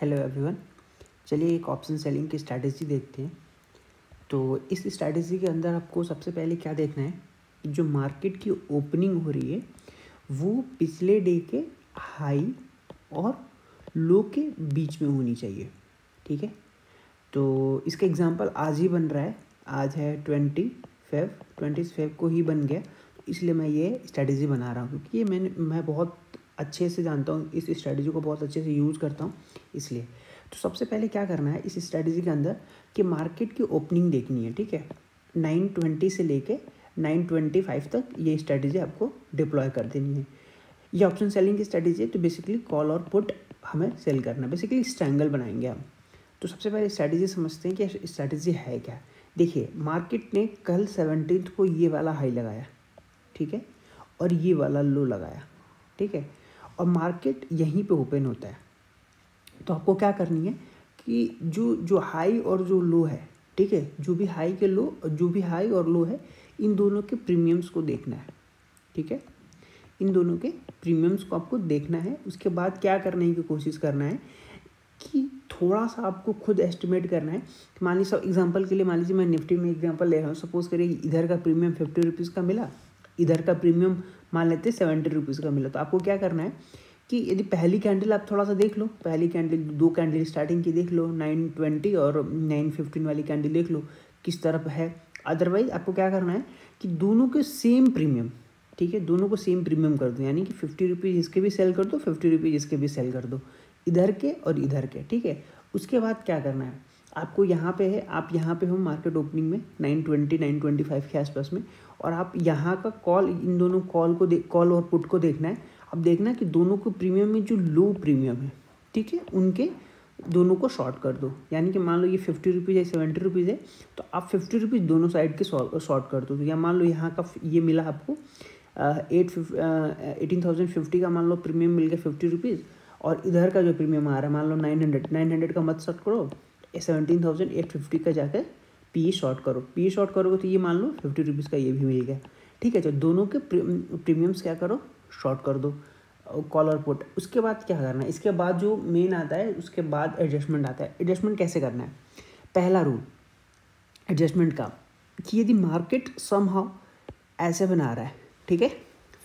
Hello everyone. चलिए एक option selling की स्ट्रैटेजी देखते हैं। तो इस स्ट्रैटेजी के अंदर आपको सबसे पहले क्या देखना है, जो मार्केट की ओपनिंग हो रही है वो पिछले डे के हाई और लो के बीच में होनी चाहिए। ठीक है, तो इसका एग्जांपल आज ही बन रहा है। आज है 20 फेब को ही बन गया, इसलिए मैं ये स्ट्रैटेजी बना रहा हूँ क्योंकि ये मैं बहुत अच्छे से जानता हूँ, इस स्ट्रैटेजी को बहुत अच्छे से यूज़ करता हूँ इसलिए। तो सबसे पहले क्या करना है इस स्ट्रैटेजी के अंदर कि मार्केट की ओपनिंग देखनी है। ठीक है, 920 से लेके 925 तक ये स्ट्रैटेजी आपको डिप्लॉय कर देनी है। ये ऑप्शन सेलिंग की स्ट्रैटेजी है, तो बेसिकली कॉल और पुट हमें सेल करना है, बेसिकली स्ट्रैंगल बनाएंगे हम। तो सबसे पहले स्ट्रैटेजी समझते हैं कि स्ट्रैटेजी है क्या। देखिए, मार्केट ने कल 17 को ये वाला हाई लगाया, ठीक है, और ये वाला लो लगाया, ठीक है, और मार्केट यहीं पे ओपन होता है। तो आपको क्या करनी है कि जो हाई और जो लो है, ठीक है, जो भी हाई और लो है, इन दोनों के प्रीमियम्स को देखना है। ठीक है, इन दोनों के प्रीमियम्स को आपको देखना है। उसके बाद क्या करने की कोशिश करना है कि थोड़ा सा आपको खुद एस्टिमेट करना है। मान लीजिए एग्जांपल के लिए, मान लीजिए मैं निफ्टी में एग्जांपल ले रहा हूँ। सपोज करिए इधर का प्रीमियम 50 रुपीज़ का मिला, इधर का प्रीमियम मान लेते हैं 70 रुपीज़ का मिला। तो आपको क्या करना है कि यदि पहली कैंडल आप थोड़ा सा देख लो, पहली कैंडल, दो कैंडल स्टार्टिंग की देख लो, 920 और 915 वाली कैंडल देख लो किस तरफ है। अदरवाइज आपको क्या करना है कि दोनों के सेम प्रीमियम, ठीक है, दोनों को सेम प्रीमियम कर दो, यानी कि 50 रुपीज़ इसके भी सेल कर दो, 50 रुपीज़ इसके भी सेल कर दो, इधर के और इधर के। ठीक है, उसके बाद क्या करना है आपको, यहाँ पे है, आप यहाँ पे हो मार्केट ओपनिंग में 920 925 के आसपास में, और आप यहाँ का कॉल, इन दोनों कॉल और पुट को देखना है। अब देखना है कि दोनों को प्रीमियम में जो लो प्रीमियम है, ठीक है, उनके दोनों को शॉर्ट कर दो। यानी कि मान लो ये 50 रुपीज़ है, 70 रुपीज़ है, तो आप 50 रुपीज़ दोनों साइड के शॉर्ट कर दो। तो या मान लो यहाँ का ये मिला आपको 18,050 का मान लो प्रीमियम मिल गया 50 रुपीज़, और इधर का जो प्रीमियम आ रहा है मान लो 900 का मत शॉर्ट करो, 17,850 का जाकर पी शॉर्ट करोगे तो ये मान लो 50 रुपीज़ का ये भी मिल गया। ठीक है, तो दोनों के प्रीमियम्स क्या करो, शॉर्ट कर दो, कॉल और पुट। उसके बाद क्या करना है, इसके बाद जो मेन आता है, उसके बाद एडजस्टमेंट आता है। एडजस्टमेंट कैसे करना है, पहला रूल एडजस्टमेंट का कि यदि मार्केट समहाउ ऐसे बना रहा है, ठीक है,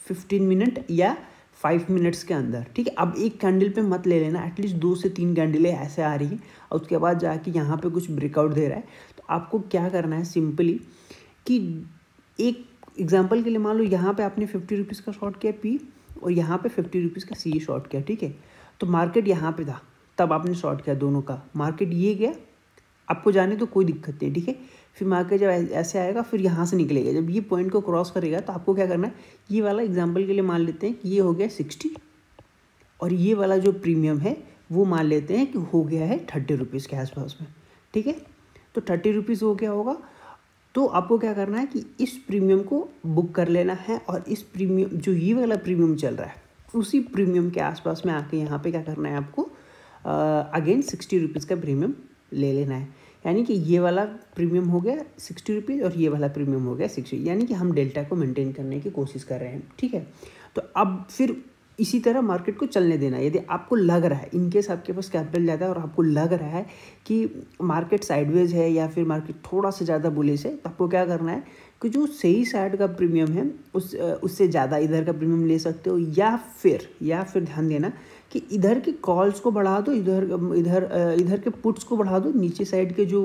15 मिनट या 5 मिनट्स के अंदर, ठीक है, अब एक कैंडल पे मत ले लेना, एटलीस्ट 2 से 3 कैंडलें ऐसे आ रही है और उसके बाद जाके यहाँ पे कुछ ब्रेकआउट दे रहा है। तो आपको क्या करना है सिंपली कि एक एग्जांपल के लिए मान लो यहाँ पे आपने 50 रुपीज़ का शॉर्ट किया पी, और यहाँ पे 50 रुपीज़ का सी शॉर्ट किया। ठीक है, तो मार्केट यहाँ पे था तब आपने शॉर्ट किया दोनों का, मार्केट ये गया, आपको जाने तो कोई दिक्कत नहीं। ठीक है, फिर मार्केट जब ऐसे आएगा फिर यहाँ से निकलेगा, जब ये पॉइंट को क्रॉस करेगा तो आपको क्या करना है, ये वाला एग्जांपल के लिए मान लेते हैं कि ये हो गया 60, और ये वाला जो प्रीमियम है वो मान लेते हैं कि हो गया है 30 रुपीज़ के आसपास में। ठीक है, तो 30 रुपीज़ हो गया होगा, तो आपको क्या करना है कि इस प्रीमियम को बुक कर लेना है, और इस प्रीमियम, जो ये वाला प्रीमियम चल रहा है, उसी प्रीमियम के आसपास में आके यहाँ पे क्या करना है आपको, अगेन 60 रुपीज़ का प्रीमियम ले लेना है। यानी कि ये वाला प्रीमियम हो गया 60 रुपीज़ और ये वाला प्रीमियम हो गया 60, यानी कि हम डेल्टा को मेंटेन करने की कोशिश कर रहे हैं। ठीक है, तो अब फिर इसी तरह मार्केट को चलने देना। यदि आपको लग रहा है, इनकेस आपके पास कैपिटल ज़्यादा है और आपको लग रहा है कि मार्केट साइडवेज है या फिर मार्केट थोड़ा सा ज़्यादा बुलिश है, तो आपको क्या करना है कि जो सही साइड का प्रीमियम है उससे ज़्यादा इधर का प्रीमियम ले सकते हो, या फिर ध्यान देना कि इधर के कॉल्स को बढ़ा दो, इधर के पुट्स को बढ़ा दो, नीचे साइड के जो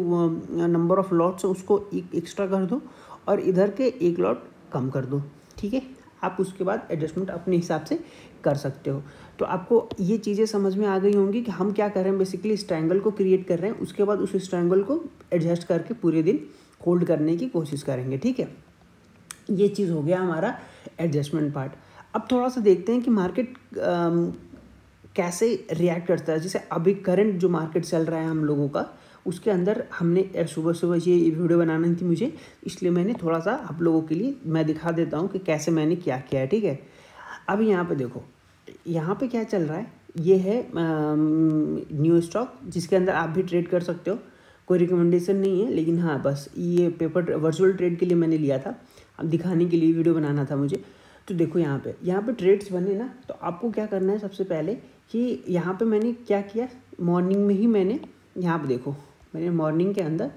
नंबर ऑफ लॉट्स है उसको एक्स्ट्रा कर दो, और इधर के एक लॉट कम कर दो। ठीक है, आप उसके बाद एडजस्टमेंट अपने हिसाब से कर सकते हो। तो आपको ये चीज़ें समझ में आ गई होंगी कि हम क्या कर रहे हैं, बेसिकली स्ट्रैंगल को क्रिएट कर रहे हैं, उसके बाद उस स्ट्रैंगल को एडजस्ट करके पूरे दिन होल्ड करने की कोशिश करेंगे। ठीक है, ये चीज़ हो गया हमारा एडजस्टमेंट पार्ट। अब थोड़ा सा देखते हैं कि मार्केट कैसे रिएक्ट करता है। जैसे अभी करंट जो मार्केट चल रहा है हम लोगों का, उसके अंदर हमने सुबह ये वीडियो बनानी थी मुझे, इसलिए मैंने थोड़ा सा आप लोगों के लिए मैं दिखा देता हूँ कि कैसे मैंने क्या किया है। ठीक है, अब यहाँ पे देखो, यहाँ पे क्या चल रहा है, ये है न्यू स्टॉक, जिसके अंदर आप भी ट्रेड कर सकते हो, कोई रिकमेंडेशन नहीं है, लेकिन हाँ बस ये पेपर वर्चुअल ट्रेड के लिए मैंने लिया था, अब दिखाने के लिए वीडियो बनाना था मुझे। तो देखो यहाँ पे ट्रेड्स बने ना, तो आपको क्या करना है सबसे पहले कि यहाँ पे मैंने क्या किया, मॉर्निंग में ही मैंने यहाँ पे देखो मैंने मॉर्निंग के अंदर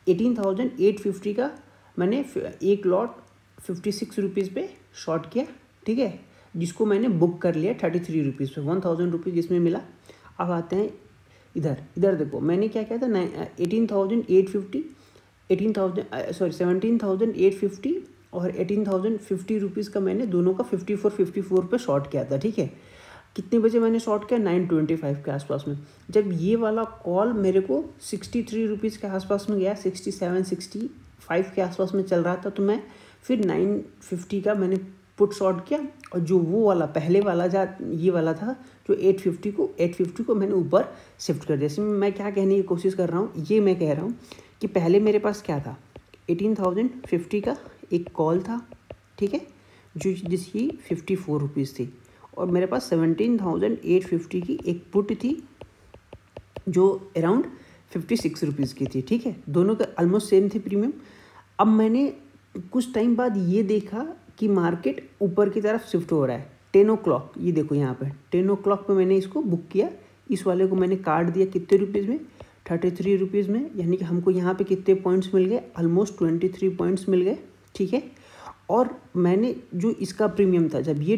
18,850 का मैंने एक लॉट 56 रुपीज़ पे शॉर्ट किया, ठीक है, जिसको मैंने बुक कर लिया 33 रुपीज़ पे, 1000 रुपीज़ जिसमें मिला। अब आते हैं इधर देखो मैंने क्या किया था, 17,850 और 18,050 रुपीज़ का मैंने दोनों का 54 पे शॉर्ट किया था, ठीक है। कितने बजे मैंने शॉर्ट किया, 9:25 के आसपास में। जब ये वाला कॉल मेरे को 63 रुपीज़ के आसपास में गया, 67 65 के आसपास में चल रहा था, तो मैं फिर 950 का मैंने पुट शॉर्ट किया, और जो वो वाला पहले वाला ये वाला था जो 850 को मैंने ऊपर शिफ्ट कर दिया। जैसे मैं क्या कहने की कोशिश कर रहा हूँ, ये मैं कह रहा हूँ कि पहले मेरे पास क्या था, 18,050 का एक कॉल था, ठीक है, जिसकी 54 रुपीज़ थी, और मेरे पास 17,850 की एक पुट थी जो अराउंड 56 रुपीज़ की थी, ठीक है। दोनों का ऑलमोस्ट सेम थी प्रीमियम। अब मैंने कुछ टाइम बाद ये देखा कि मार्केट ऊपर की तरफ शिफ्ट हो रहा है, 10 o'clock, ये देखो यहाँ पे 10 o'clock पे मैंने इसको बुक किया, इस वाले को मैंने काट दिया कितने रुपीज़ में, 33 रुपीज़ में, यानी कि हमको यहाँ पे कितने पॉइंट्स मिल गए, ऑलमोस्ट 23 पॉइंट्स मिल गए, ठीक है। और मैंने जो इसका प्रीमियम था, जब ये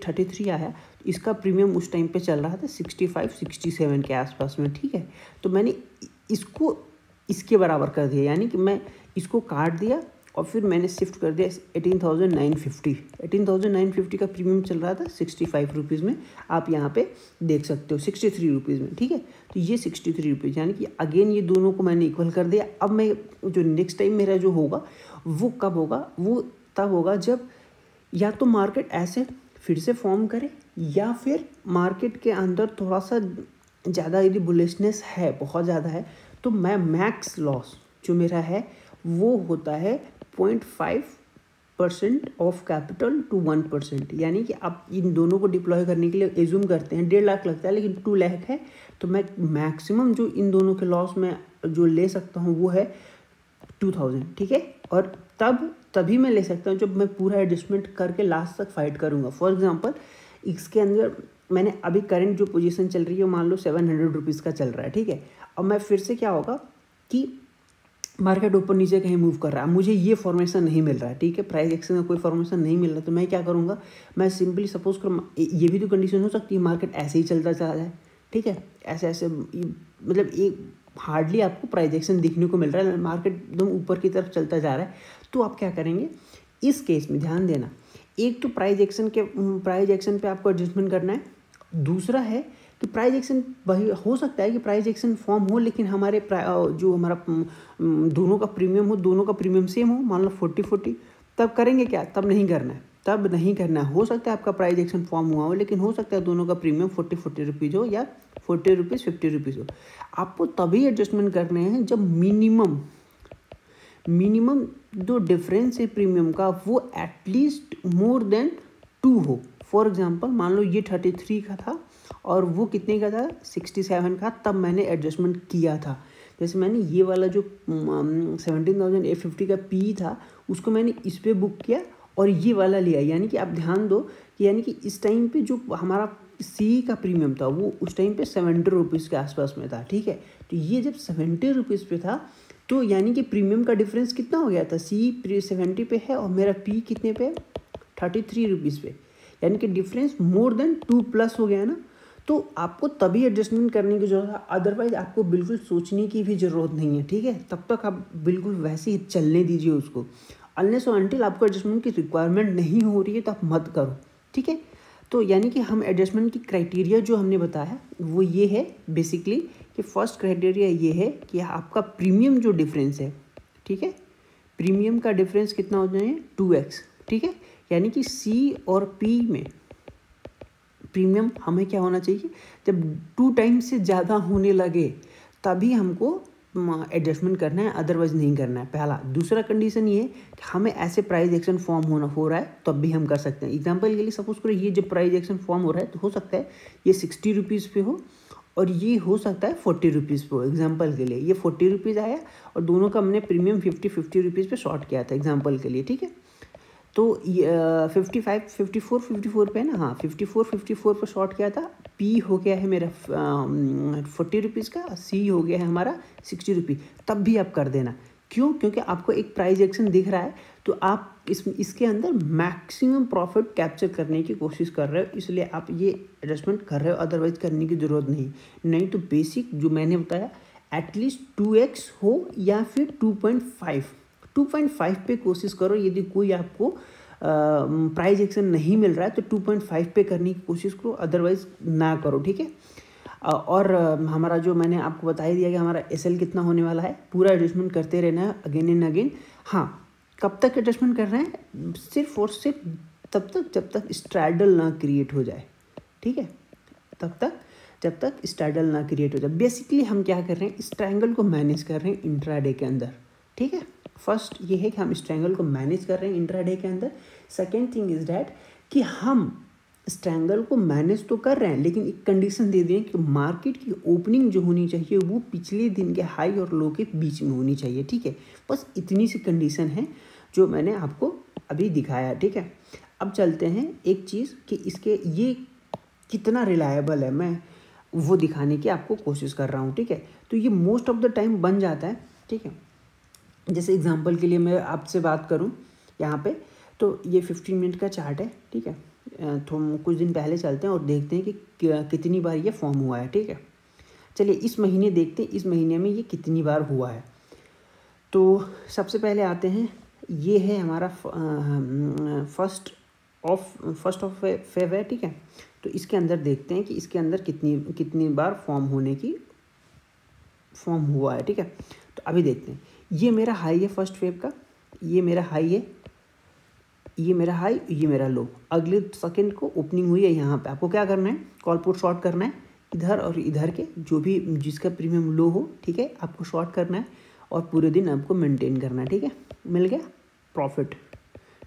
33 आया, इसका प्रीमियम उस टाइम पे चल रहा था 65-67 के आसपास में, ठीक है। तो मैंने इसको इसके बराबर कर दिया, यानी कि मैं इसको काट दिया और फिर मैंने शिफ्ट कर दिया 18,950 का प्रीमियम चल रहा था 65 रुपीज़ में, आप यहाँ पे देख सकते हो 63 रुपीज़ में, ठीक है। तो ये 63 रुपीज़, यानी कि अगेन ये दोनों को मैंने इक्वल कर दिया। अब मैं जो नेक्स्ट टाइम मेरा जो होगा वो कब होगा, वो तब होगा जब या तो मार्केट ऐसे फिर से फॉर्म करे, या फिर मार्केट के अंदर थोड़ा सा ज़्यादा यदि बुलिशनेस है, बहुत ज़्यादा है, तो मैं मैक्स लॉस जो मेरा है वो होता है 0.5% ऑफ कैपिटल टू 1%, यानी कि आप इन दोनों को डिप्लॉय करने के लिए एज्यूम करते हैं 1.5 लाख लगता है, लेकिन 2 लाख है, तो मैं मैक्सिमम जो इन दोनों के लॉस में जो ले सकता हूँ वो है 2000, ठीक है। और तभी मैं ले सकता हूँ जब मैं पूरा एडजस्टमेंट करके लास्ट तक फाइट करूँगा। फॉर एग्जांपल इसके अंदर मैंने अभी करंट जो पोजीशन चल रही है मान लो 700 रुपीज़ का चल रहा है, ठीक है। अब मैं फिर से क्या होगा कि मार्केट ऊपर नीचे कहीं मूव कर रहा है, मुझे ये फॉर्मेशन नहीं मिल रहा है, ठीक है, प्राइस एक्शन में कोई फॉर्मेशन नहीं मिल रहा, तो मैं क्या करूँगा, मैं सिंपली सपोज कर, ये भी तो कंडीशन हो सकती है मार्केट ऐसे ही चलता चला जाए, ठीक है, ऐसे मतलब एक हार्डली आपको प्राइस एक्शन दिखने को मिल रहा है, मार्केट एकदम ऊपर की तरफ चलता जा रहा है। तो आप क्या करेंगे इस केस में, ध्यान देना, एक तो प्राइस एक्शन पे आपको एडजस्टमेंट करना है, दूसरा है कि प्राइस एक्शन वही हो सकता है कि प्राइस एक्शन फॉर्म हो, लेकिन हमारे जो हमारा दोनों का प्रीमियम सेम हो, मान लो 40-40, तब करेंगे क्या, तब नहीं करना है। हो सकता है आपका प्राइस एक्शन फॉर्म हुआ हो, लेकिन हो सकता है दोनों का प्रीमियम 40 रुपीज़ हो या 40 रुपीज़ 50 रुपीज़ हो। आपको तभी एडजस्टमेंट करने हैं जब मिनिमम जो डिफरेंस है प्रीमियम का वो एटलीस्ट मोर देन 2 हो। फॉर एग्जांपल मान लो ये 33 का था और वो कितने का था, 67 का, तब मैंने एडजस्टमेंट किया था। जैसे मैंने ये वाला जो 17,850 का पी था उसको मैंने इस पर बुक किया और ये वाला लिया, यानी कि आप ध्यान दो कि यानी कि इस टाइम पे जो हमारा सी का प्रीमियम था वो उस टाइम पे 70 रुपीज़ के आसपास में था, ठीक है। तो ये जब 70 रुपीज़ पे था तो यानी कि प्रीमियम का डिफरेंस कितना हो गया था, सी 70 पे है और मेरा पी कितने पे, 33 रुपीज़ पे, यानी कि डिफरेंस मोर देन 2+ हो गया ना। तो आपको तभी एडजस्टमेंट करने की ज़रूरत है, अदरवाइज आपको बिल्कुल सोचने की भी ज़रूरत नहीं है, ठीक है। तब तक आप बिल्कुल वैसे ही चलने दीजिए उसको, अनलेस और अनटिल आपको एडजस्टमेंट की रिक्वायरमेंट नहीं हो रही है तो आप मत करो, ठीक है। तो यानी कि हम एडजस्टमेंट की क्राइटेरिया जो हमने बताया वो ये है बेसिकली कि फर्स्ट क्राइटेरिया ये है कि आपका प्रीमियम जो डिफरेंस है, ठीक है, प्रीमियम का डिफरेंस कितना हो जाए 2x, ठीक है। यानी कि सी और पी में प्रीमियम हमें क्या होना चाहिए, जब 2 टाइम्स से ज़्यादा होने लगे तभी हमको एडजस्टमेंट करना है, अदरवाइज नहीं करना है, पहला। दूसरा कंडीशन ये है कि हमें ऐसे प्राइस एक्शन फॉर्म हो रहा है तब भी हम कर सकते हैं। एग्जांपल के लिए सपोज करो ये जब प्राइस एक्शन फॉर्म हो रहा है तो हो सकता है ये 60 रुपीज़ पे हो और ये हो सकता है 40 रुपीज़ पे। एग्जाम्पल के लिए ये 40 रुपीज़ आया और दोनों का हमने प्रीमियम 50 रुपीज़ पे शॉर्ट किया था एग्जाम्पल के लिए, ठीक है। तो 54 पे है ना, हाँ 54 पे शॉर्ट किया था। पी हो गया है मेरा 40 रुपीज़ का, सी हो गया है हमारा 60 रुपीज़। तब भी आप कर देना, क्यों? क्योंकि आपको एक प्राइस एक्शन दिख रहा है, तो आप इसके अंदर मैक्सिमम प्रॉफिट कैप्चर करने की कोशिश कर रहे हो, इसलिए आप ये एडजस्टमेंट कर रहे हो, अदरवाइज करने की ज़रूरत नहीं तो बेसिक जो मैंने बताया एटलीस्ट 2x हो या फिर 2.5 पे कोशिश करो। यदि कोई आपको प्राइस एक्शन नहीं मिल रहा है तो 2.5 पे करने की कोशिश करो, अदरवाइज ना करो, ठीक है। और हमारा जो मैंने आपको बता ही दिया कि हमारा SL कितना होने वाला है, पूरा एडजस्टमेंट करते रहना है अगेन एंड अगेन। हाँ, कब तक एडजस्टमेंट कर रहे हैं? सिर्फ और सिर्फ तब तक जब तक स्ट्रैडल ना क्रिएट हो जाए, ठीक है, तब तक जब तक स्ट्रैडल ना क्रिएट हो जाए। बेसिकली हम क्या कर रहे हैं, इस ट्रायंगल को मैनेज कर रहे हैं इंट्राडे के अंदर, ठीक है। फर्स्ट ये है कि हम इस ट्रायंगल को मैनेज कर रहे हैं इंट्राडे के अंदर। सेकेंड थिंग इज डैट कि हम इस ट्रायंगल को मैनेज तो कर रहे हैं, लेकिन एक कंडीशन दे दें कि मार्केट की ओपनिंग जो होनी चाहिए वो पिछले दिन के हाई और लो के बीच में होनी चाहिए, ठीक है। बस इतनी सी कंडीशन है जो मैंने आपको अभी दिखाया, ठीक है। अब चलते हैं एक चीज़ कि इसके ये कितना रिलायबल है, मैं वो दिखाने की आपको कोशिश कर रहा हूँ, ठीक है। तो ये मोस्ट ऑफ द टाइम बन जाता है, ठीक है। जैसे एग्जांपल के लिए मैं आपसे बात करूँ यहाँ पे, तो ये 15 मिनट का चार्ट है, ठीक है। तो हम कुछ दिन पहले चलते हैं और देखते हैं कि कितनी बार ये फॉर्म हुआ है, ठीक है। चलिए इस महीने देखते हैं इस महीने में ये कितनी बार हुआ है। तो सबसे पहले आते हैं, ये है हमारा फर्स्ट ऑफ फेब है, ठीक है। तो इसके अंदर देखते हैं कि इसके अंदर कितनी बार फॉर्म हुआ है, ठीक है। तो अभी देखते हैं, ये मेरा हाई है फर्स्ट फेब का, ये मेरा हाई है, ये मेरा हाई, ये मेरा लो। अगले सेकंड को ओपनिंग हुई है यहाँ पे। आपको क्या करना है, कॉल पुट शॉर्ट करना है, इधर और इधर के जो भी जिसका प्रीमियम लो हो, ठीक है, आपको शॉर्ट करना है और पूरे दिन आपको मेंटेन करना है, ठीक है। मिल गया प्रॉफिट,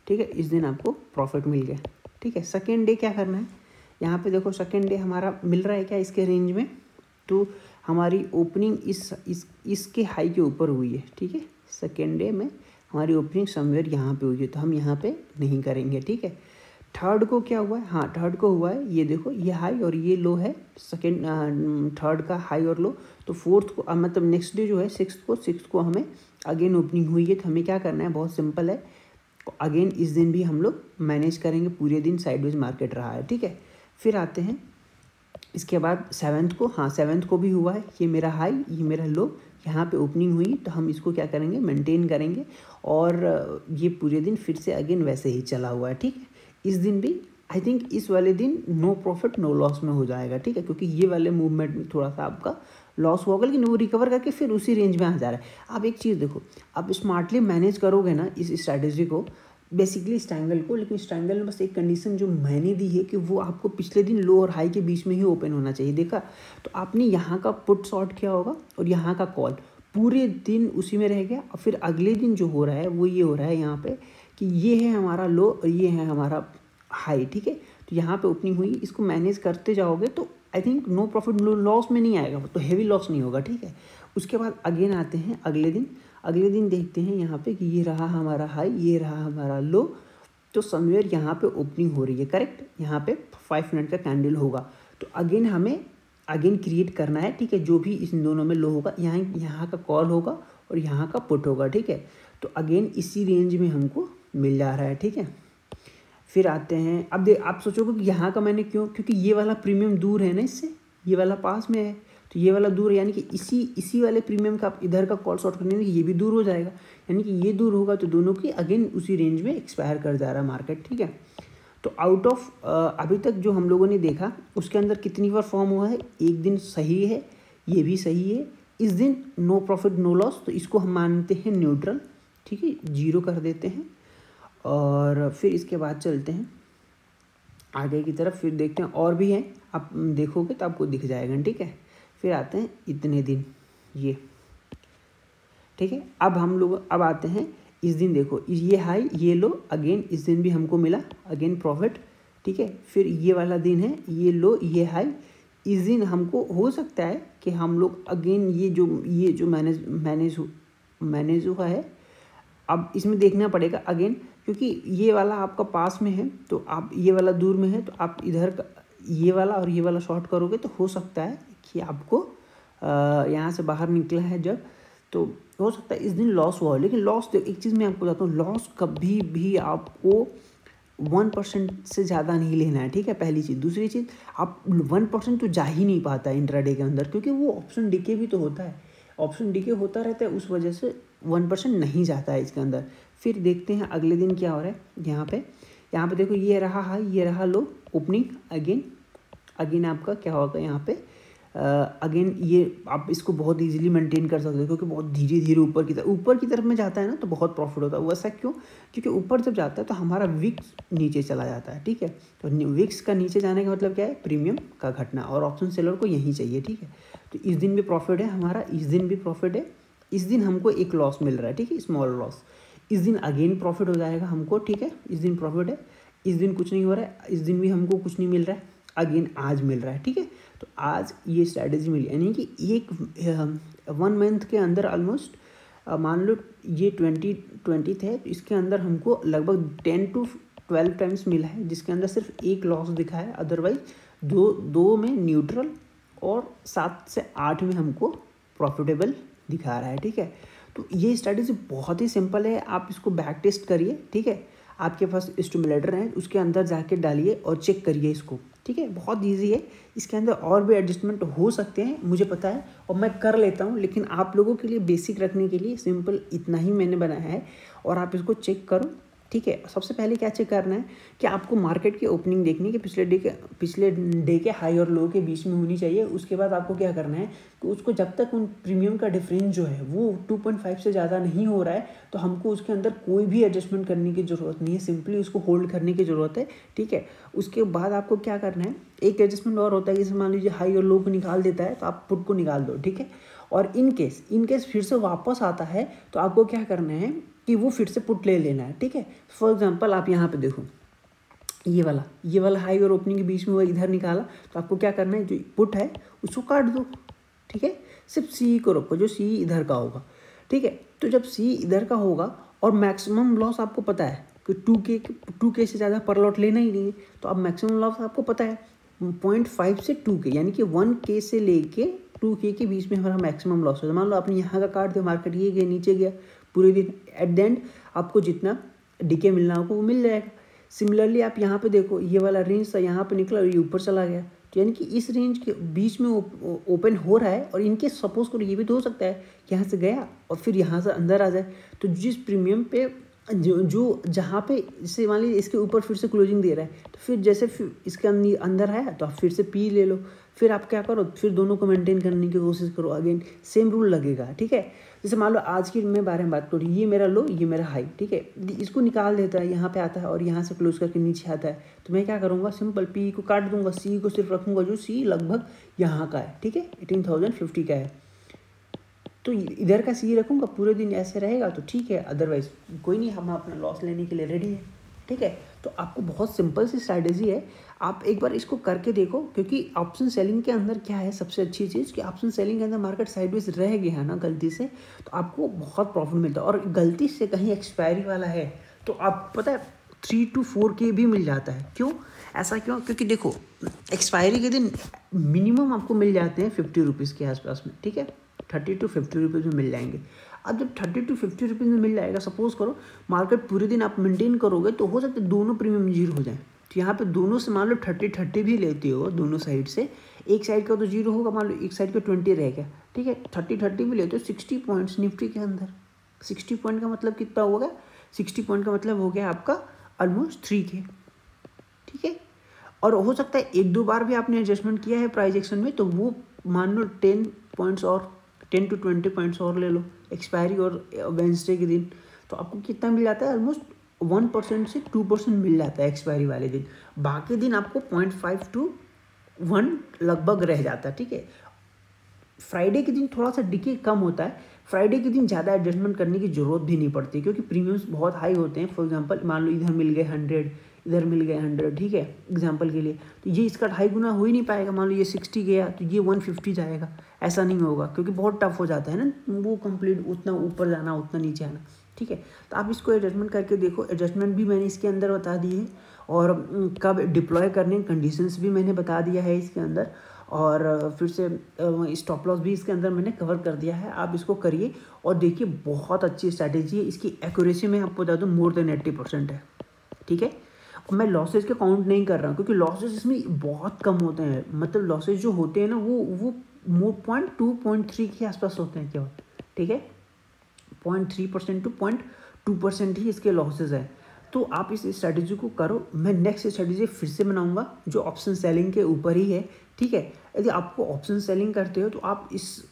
ठीक है, इस दिन आपको प्रॉफिट मिल गया, ठीक है। सेकेंड डे क्या करना है, यहाँ पे देखो सेकेंड डे हमारा मिल रहा है क्या इसके रेंज में, तो हमारी ओपनिंग इसके हाई के ऊपर हुई है, ठीक है। सेकेंड डे में हमारी ओपनिंग समवेयर यहाँ पे हुई है, तो हम यहाँ पे नहीं करेंगे, ठीक है। थर्ड को क्या हुआ है, हाँ थर्ड को हुआ है, ये देखो ये हाई और ये लो है, थर्ड का हाई और लो। तो फोर्थ को मतलब नेक्स्ट डे जो है सिक्स को हमें अगेन ओपनिंग हुई है, तो हमें क्या करना है, बहुत सिंपल है, अगेन इस दिन भी हम लोग मैनेज करेंगे, पूरे दिन साइडवेज मार्केट रहा है, ठीक है। फिर आते हैं इसके बाद सेवन्थ को, हाँ सेवन्थ को भी हुआ है, ये मेरा हाई ये मेरा लो, यहाँ पे ओपनिंग हुई, तो हम इसको क्या करेंगे, मेंटेन करेंगे और ये पूरे दिन फिर से अगेन वैसे ही चला हुआ है, ठीक है। इस दिन भी आई थिंक इस वाले दिन नो प्रॉफिट नो लॉस में हो जाएगा, ठीक है, क्योंकि ये वाले मूवमेंट में थोड़ा सा आपका लॉस होगा, लेकिन वो रिकवर करके फिर उसी रेंज में आ जा रहा है। आप एक चीज़ देखो, आप स्मार्टली मैनेज करोगे ना इस स्ट्रैटेजी को, बेसिकली इस ट्रायंगल को, लेकिन इस ट्रायंगल में बस एक कंडीशन जो मैंने दी है कि वो आपको पिछले दिन लो और हाई के बीच में ही ओपन होना चाहिए। देखा, तो आपने यहाँ का पुट शॉर्ट किया होगा और यहाँ का कॉल, पूरे दिन उसी में रह गया, और फिर अगले दिन जो हो रहा है वो ये हो रहा है यहाँ पे कि ये है हमारा लो और ये है हमारा हाई, ठीक है। तो यहाँ पे ओपनिंग हुई, इसको मैनेज करते जाओगे तो I think no profit no loss में नहीं आएगा, तो हेवी लॉस नहीं होगा, ठीक है। उसके बाद अगेन आते हैं अगले दिन देखते हैं यहाँ पे कि ये रहा हमारा हाई, ये रहा हमारा लो, तो समवेयर यहाँ पे ओपनिंग हो रही है, करेक्ट। यहाँ पे 5 मिनट का कैंडल होगा, तो अगेन हमें क्रिएट करना है, ठीक है। जो भी इन दोनों में लो होगा, यहाँ का कॉल होगा और यहाँ का पुट होगा, ठीक है। तो अगेन इसी रेंज में हमको मिल जा रहा है, ठीक है। फिर आते हैं, अब आप सोचोगे कि यहाँ का मैंने क्योंकि ये वाला प्रीमियम दूर है ना इससे, ये वाला पास में है, तो ये वाला दूर, यानी कि इसी वाले प्रीमियम का आप इधर का कॉल शॉर्ट करने में ये भी दूर हो जाएगा, यानी कि ये दूर होगा, तो दोनों की अगेन उसी रेंज में एक्सपायर कर जा रहा है मार्केट, ठीक है। तो आउट ऑफ अभी तक जो हम लोगों ने देखा उसके अंदर कितनी बार फॉर्म हुआ है, एक दिन सही है, ये भी सही है, इस दिन नो प्रॉफिट नो लॉस, तो इसको हम मानते हैं न्यूट्रल, ठीक है, 0 कर देते हैं। और फिर इसके बाद चलते हैं आगे की तरफ, फिर देखते हैं और भी हैं, आप देखोगे तो आपको दिख जाएगा, ठीक है। फिर आते हैं इतने दिन, ये ठीक है। अब आते हैं इस दिन, देखो ये हाई ये लो, अगेन इस दिन भी हमको मिला अगेन प्रॉफिट, ठीक है। फिर ये वाला दिन है, ये लो ये हाई इस दिन हमको हो सकता है कि हम लोग अगेन ये जो मैनेज हुआ है, अब इसमें देखना पड़ेगा अगेन, क्योंकि ये वाला आपका पास में है तो आप ये वाला दूर में है, तो आप इधर का ये वाला और ये वाला शॉर्ट करोगे तो हो सकता है कि आपको यहाँ से बाहर निकला है जब, तो हो सकता है इस दिन लॉस हुआ हो। लेकिन लॉस, एक चीज़ मैं आपको बताता हूँ, लॉस कभी भी आपको 1% से ज़्यादा नहीं लेना है, ठीक है, पहली चीज़। दूसरी चीज़, आप 1% तो जा ही नहीं पाता है इंट्राडे के अंदर, क्योंकि वो ऑप्शन डीके भी तो होता है, ऑप्शन डीके होता रहता है, उस वजह से 1% नहीं जाता है इसके अंदर। फिर देखते हैं अगले दिन क्या हो रहा है। यहाँ पे देखो, ये रहा हाई, ये रहा लो, ओपनिंग अगेन आपका क्या होगा यहाँ पे, अगेन ये आप इसको बहुत इजीली मेंटेन कर सकते हो, क्योंकि बहुत धीरे धीरे ऊपर की तरफ में जाता है ना, तो बहुत प्रॉफिट होता है। वैसा क्यों? क्योंकि ऊपर जब जाता है तो हमारा विक्स नीचे चला जाता है, ठीक है। तो विक्स का नीचे जाने का मतलब क्या है? प्रीमियम का घटना, और ऑप्शन सेलर को यही चाहिए, ठीक है। तो इस दिन भी प्रॉफिट है हमारा, इस दिन भी प्रॉफिट है, इस दिन हमको एक लॉस मिल रहा है, ठीक है, स्मॉल लॉस। इस दिन अगेन प्रॉफिट हो जाएगा हमको, ठीक है, इस दिन प्रॉफिट है, इस दिन कुछ नहीं हो रहा है, इस दिन भी हमको कुछ नहीं मिल रहा है, अगेन आज मिल रहा है, ठीक है। तो आज ये स्ट्रैटेजी मिली, यानी कि एक 1 मंथ के अंदर ऑलमोस्ट मान लो ये 20 है, तो इसके अंदर हमको लगभग 10 to 12 टाइम्स मिला है, जिसके अंदर सिर्फ एक लॉस दिखा है, अदरवाइज दो में न्यूट्रल और 7 से 8 में हमको प्रॉफिटेबल दिखा रहा है, ठीक है। तो ये स्ट्रैटेजी बहुत ही सिंपल है, आप इसको बैक टेस्ट करिए, ठीक है। आपके पास स्टिमुलेटर है, उसके अंदर जाके डालिए और चेक करिए इसको, ठीक है। बहुत इजी है, इसके अंदर और भी एडजस्टमेंट हो सकते हैं, मुझे पता है और मैं कर लेता हूँ, लेकिन आप लोगों के लिए बेसिक रखने के लिए सिंपल इतना ही मैंने बनाया है, और आप इसको चेक करो, ठीक है। सबसे पहले क्या चेक करना है कि आपको मार्केट की ओपनिंग देखनी है कि पिछले डे के हाई और लो के बीच में होनी चाहिए। उसके बाद आपको क्या करना है कि उसको जब तक उन प्रीमियम का डिफरेंस जो है वो 2.5 से ज़्यादा नहीं हो रहा है, तो हमको उसके अंदर कोई भी एडजस्टमेंट करने की ज़रूरत नहीं है, सिंपली उसको होल्ड करने की ज़रूरत है, ठीक है। उसके बाद आपको क्या करना है, एक एडजस्टमेंट और होता है, जैसे मान लीजिए हाई और लो को निकाल देता है तो आप पुट को निकाल दो, ठीक है। और इन केस फिर से वापस आता है तो आपको क्या करना है कि वो फिर से पुट ले लेना है, ठीक है। फॉर एग्जांपल आप यहाँ पे देखो, ये वाला हाई और ओपनिंग के बीच में वो इधर निकाला, तो आपको क्या करना है, जो पुट है उसको काट दो, ठीक है। सिर्फ सी को रखो, जो सी इधर का होगा, ठीक है। तो जब सी इधर का होगा और मैक्सिमम लॉस आपको पता है कि 2K से ज़्यादा पर लॉट लेना ही नहीं है, तो अब मैक्सिमम लॉस आपको पता है 0.5 से 2K, यानी कि 1K से लेके 2K के बीच में हमारा मैक्सिमम लॉस होता है। मान लो आपने यहाँ का काट दिया, मार्केट ये गया, नीचे गया पूरे दिन, एट द एंड आपको जितना डीके मिलना होगा वो मिल जाएगा। सिमिलरली आप यहाँ पे देखो, ये वाला रेंज था, यहाँ पे निकला और ये ऊपर चला गया, तो यानी कि इस रेंज के बीच में ओपन हो रहा है, और इनके सपोज करो ये भी तो हो सकता है कि यहाँ से गया और फिर यहाँ से अंदर आ जाए, तो जिस प्रीमियम पे जो जहाँ पे जैसे मान लीजिए इसके ऊपर फिर से क्लोजिंग दे रहा है, तो फिर जैसे फिर इसके अंदर आया तो आप फिर से पी ले लो, फिर आप क्या करो, फिर दोनों को मेंटेन करने की कोशिश करो, अगेन सेम रूल लगेगा, ठीक है। जैसे मान लो आज की मैं बारे में बात करूँ, ये मेरा लो, ये मेरा हाई, ठीक है, इसको निकाल देता है, यहाँ पे आता है और यहाँ से क्लोज करके नीचे आता है, तो मैं क्या करूँगा, सिंपल पी को काट दूंगा, सी को सिर्फ रखूँगा, जो सी लगभग यहाँ का है, ठीक है, 18,050 का है, तो इधर का सी रखूँगा, पूरे दिन ऐसे रहेगा तो ठीक है, अदरवाइज कोई नहीं, हम अपना लॉस लेने के लिए रेडी है, ठीक है। तो आपको बहुत सिंपल सी स्ट्रैटेजी है, आप एक बार इसको करके देखो, क्योंकि ऑप्शन सेलिंग के अंदर क्या है सबसे अच्छी चीज़ कि ऑप्शन सेलिंग के अंदर मार्केट साइडवेज रह गया है ना गलती से, तो आपको बहुत प्रॉफिट मिलता है, और गलती से कहीं एक्सपायरी वाला है तो आप पता है 3 to 4K भी मिल जाता है। क्यों ऐसा क्यों? क्योंकि देखो एक्सपायरी के दिन मिनिमम आपको मिल जाते हैं 50 रुपीज़ के आसपास में, ठीक है, 30 to 50 रुपीज़ में मिल जाएंगे। अब जब 30 to 50 रुपीज़ में मिल जाएगा, सपोज करो मार्केट पूरे दिन आप मेंटेन करोगे तो हो सकता है दोनों प्रीमियम जीरो हो जाए, तो यहाँ पे दोनों से मान लो 30 भी लेते हो, दोनों साइड से, एक साइड का तो जीरो होगा, मान लो एक साइड का 20 रहेगा, ठीक है, 30 भी लेते हो, 60 पॉइंट्स निफ्टी के अंदर, 60 पॉइंट का मतलब कितना होगा, 60 पॉइंट का मतलब हो गया आपका ऑलमोस्ट 3K, ठीक है। और हो सकता है 1-2 बार भी आपने एडजस्टमेंट किया है प्राइस एक्शन में, तो वो मान लो 10 पॉइंट्स और 10 to 20 पॉइंट्स और ले लो एक्सपायरी और वेंसडे के दिन, तो आपको कितना मिल जाता है, ऑलमोस्ट 1% से 2% मिल जाता है एक्सपायरी वाले दिन, बाकी दिन आपको 0.5 to 1 लगभग रह जाता है, ठीक है। फ्राइडे के दिन थोड़ा सा डिके कम होता है, फ्राइडे के दिन ज़्यादा एडजस्टमेंट करने की ज़रूरत भी नहीं पड़ती, क्योंकि प्रीमियम्स बहुत हाई होते हैं। फॉर एग्जांपल मान लो इधर मिल गए 100, इधर मिल गया 100, ठीक है एग्जांपल के लिए। तो ये इसका 2.5 गुना हो ही नहीं पाएगा। मान लो ये 60 गया तो ये 150 जाएगा, ऐसा नहीं होगा क्योंकि बहुत टफ हो जाता है ना वो कंप्लीट, उतना ऊपर जाना उतना नीचे आना, ठीक है। तो आप इसको एडजस्टमेंट करके देखो। एडजस्टमेंट भी मैंने इसके अंदर बता दी है, और कब डिप्लॉय करने कंडीशंस भी मैंने बता दिया है इसके अंदर, और फिर से स्टॉप लॉस भी इसके अंदर मैंने कवर कर दिया है। आप इसको करिए और देखिए, बहुत अच्छी स्ट्रैटेजी है। इसकी एक्यूरेसी मैं आपको बता दूँ मोर देन 80% है, ठीक है। और मैं लॉसेज के काउंट नहीं कर रहा हूँ क्योंकि लॉसेज इसमें बहुत कम होते हैं, मतलब लॉसेज जो होते हैं ना वो 0.2-0.3 के आसपास होते हैं केवल, ठीक है। 0.3% टू 0.2% ही इसके लॉसेज है। तो आप इस स्ट्रैटेजी को करो। मैं नेक्स्ट स्ट्रैटेजी फिर से बनाऊंगा जो ऑप्शन सेलिंग के ऊपर ही है, ठीक है। यदि आपको ऑप्शन सेलिंग करते हो तो आप इस